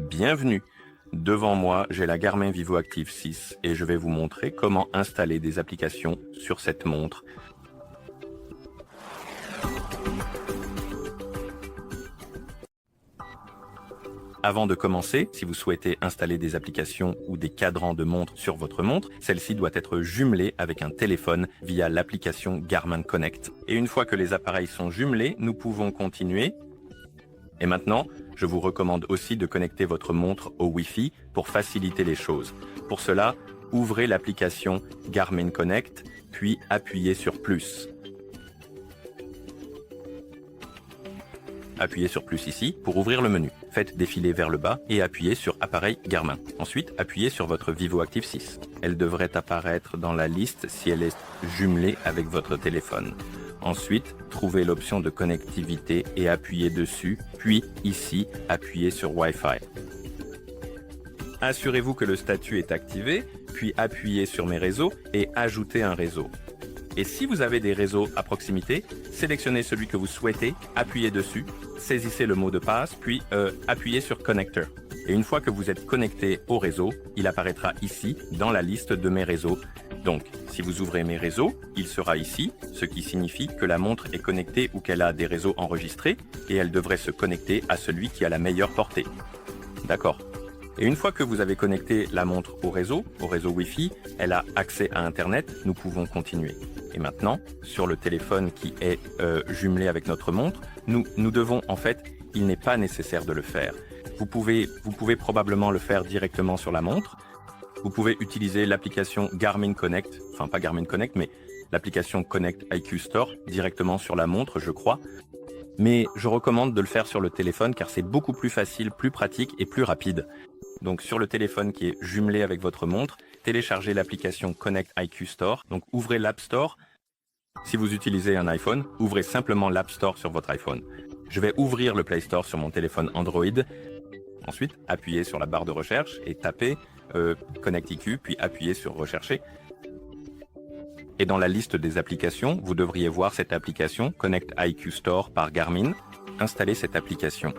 Bienvenue. Devant moi, j'ai la Garmin VivoActive 6 et je vais vous montrer comment installer des applications sur cette montre. Avant de commencer, si vous souhaitez installer des applications ou des cadrans de montre sur votre montre, celle-ci doit être jumelée avec un téléphone via l'application Garmin Connect. Et une fois que les appareils sont jumelés, nous pouvons continuer. Et maintenant, je vous recommande aussi de connecter votre montre au Wi-Fi pour faciliter les choses. Pour cela, ouvrez l'application Garmin Connect, puis appuyez sur plus. Appuyez sur plus ici pour ouvrir le menu. Faites défiler vers le bas et appuyez sur appareil Garmin. Ensuite, appuyez sur votre VivoActive 6. Elle devrait apparaître dans la liste si elle est jumelée avec votre téléphone. Ensuite, trouvez l'option de connectivité et appuyez dessus, puis ici, appuyez sur Wi-Fi. Assurez-vous que le statut est activé, puis appuyez sur Mes réseaux et ajoutez un réseau. Et si vous avez des réseaux à proximité, sélectionnez celui que vous souhaitez, appuyez dessus, saisissez le mot de passe, puis appuyez sur Connector. Et une fois que vous êtes connecté au réseau, il apparaîtra ici dans la liste de Mes réseaux. Donc, si vous ouvrez Mes réseaux, il sera ici, ce qui signifie que la montre est connectée ou qu'elle a des réseaux enregistrés et elle devrait se connecter à celui qui a la meilleure portée. D'accord. Et une fois que vous avez connecté la montre au réseau Wi-Fi, elle a accès à Internet, nous pouvons continuer. Et maintenant, sur le téléphone qui est jumelé avec notre montre, nous devons en fait, il n'est pas nécessaire de le faire. Vous pouvez probablement le faire directement sur la montre. Vous pouvez utiliser l'application Garmin Connect, enfin pas Garmin Connect, mais l'application Connect IQ Store directement sur la montre, je crois. Mais je recommande de le faire sur le téléphone car c'est beaucoup plus facile, plus pratique et plus rapide. Donc sur le téléphone qui est jumelé avec votre montre, téléchargez l'application Connect IQ Store. Donc ouvrez l'App Store. Si vous utilisez un iPhone, ouvrez simplement l'App Store sur votre iPhone. Je vais ouvrir le Play Store sur mon téléphone Android. Ensuite, appuyez sur la barre de recherche et tapez Connect IQ, puis appuyez sur Rechercher. Et dans la liste des applications, vous devriez voir cette application Connect IQ Store par Garmin. Installez cette application.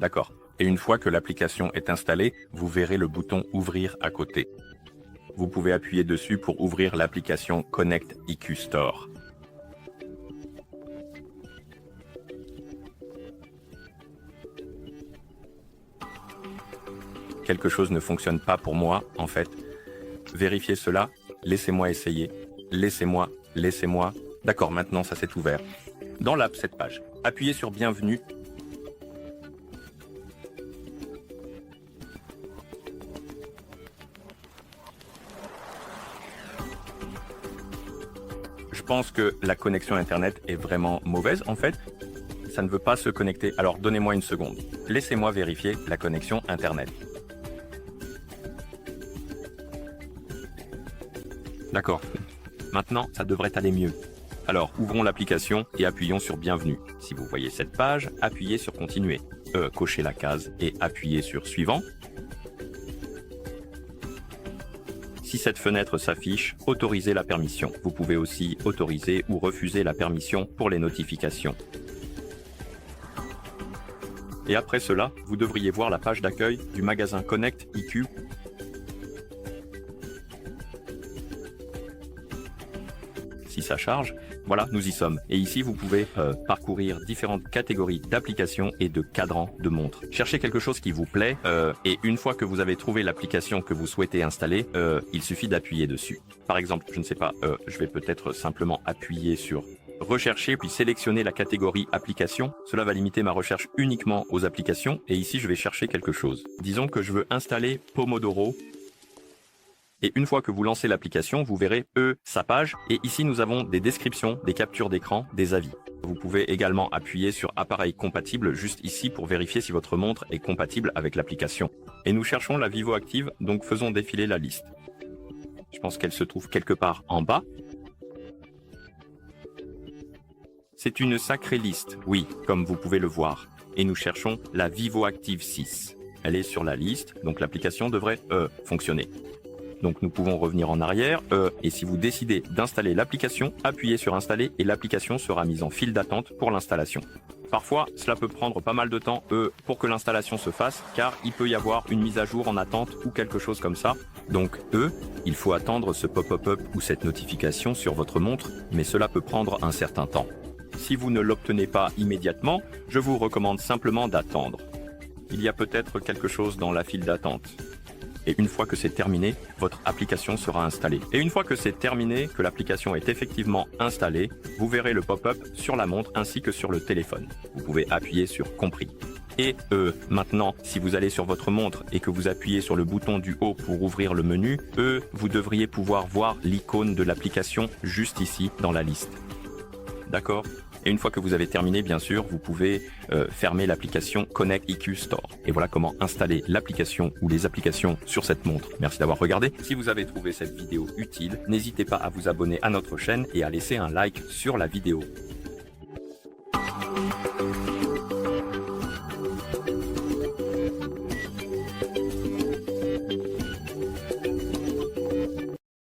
D'accord. Et une fois que l'application est installée, vous verrez le bouton Ouvrir à côté. Vous pouvez appuyer dessus pour ouvrir l'application Connect IQ Store. Quelque chose ne fonctionne pas pour moi, en fait. Vérifiez cela. Laissez-moi essayer. Laissez-moi. D'accord, maintenant ça s'est ouvert. Dans l'app, cette page, appuyez sur Bienvenue. Je pense que la connexion Internet est vraiment mauvaise, en fait. Ça ne veut pas se connecter. Alors, donnez-moi une seconde. Laissez-moi vérifier la connexion Internet. D'accord. Maintenant, ça devrait aller mieux. Alors, ouvrons l'application et appuyons sur Bienvenue. Si vous voyez cette page, appuyez sur Continuer. Cochez la case et appuyez sur Suivant. Si cette fenêtre s'affiche, autorisez la permission. Vous pouvez aussi autoriser ou refuser la permission pour les notifications. Et après cela, vous devriez voir la page d'accueil du magasin Connect IQ. Si ça charge, voilà, nous y sommes. Et ici, vous pouvez parcourir différentes catégories d'applications et de cadrans de montres. Cherchez quelque chose qui vous plaît et une fois que vous avez trouvé l'application que vous souhaitez installer, il suffit d'appuyer dessus. Par exemple, je ne sais pas, je vais peut-être simplement appuyer sur Rechercher puis sélectionner la catégorie Applications. Cela va limiter ma recherche uniquement aux applications et ici, je vais chercher quelque chose. Disons que je veux installer Pomodoro. Et une fois que vous lancez l'application, vous verrez sa page. Et ici, nous avons des descriptions, des captures d'écran, des avis. Vous pouvez également appuyer sur Appareil compatible juste ici pour vérifier si votre montre est compatible avec l'application. Et nous cherchons la Vivo Active, donc faisons défiler la liste. Je pense qu'elle se trouve quelque part en bas. C'est une sacrée liste, oui, comme vous pouvez le voir. Et nous cherchons la Vivo Active 6. Elle est sur la liste, donc l'application devrait fonctionner. Donc nous pouvons revenir en arrière et si vous décidez d'installer l'application, appuyez sur Installer et l'application sera mise en file d'attente pour l'installation. Parfois, cela peut prendre pas mal de temps pour que l'installation se fasse car il peut y avoir une mise à jour en attente ou quelque chose comme ça. Donc il faut attendre ce pop-up ou cette notification sur votre montre, mais cela peut prendre un certain temps. Si vous ne l'obtenez pas immédiatement, je vous recommande simplement d'attendre. Il y a peut-être quelque chose dans la file d'attente. Et une fois que c'est terminé, votre application sera installée. Et une fois que c'est terminé, que l'application est effectivement installée, vous verrez le pop-up sur la montre ainsi que sur le téléphone. Vous pouvez appuyer sur Compris. Et maintenant, si vous allez sur votre montre et que vous appuyez sur le bouton du haut pour ouvrir le menu, vous devriez pouvoir voir l'icône de l'application juste ici dans la liste. D'accord ? Et une fois que vous avez terminé, bien sûr, vous pouvez fermer l'application Connect IQ Store. Et voilà comment installer l'application ou les applications sur cette montre. Merci d'avoir regardé. Si vous avez trouvé cette vidéo utile, n'hésitez pas à vous abonner à notre chaîne et à laisser un like sur la vidéo.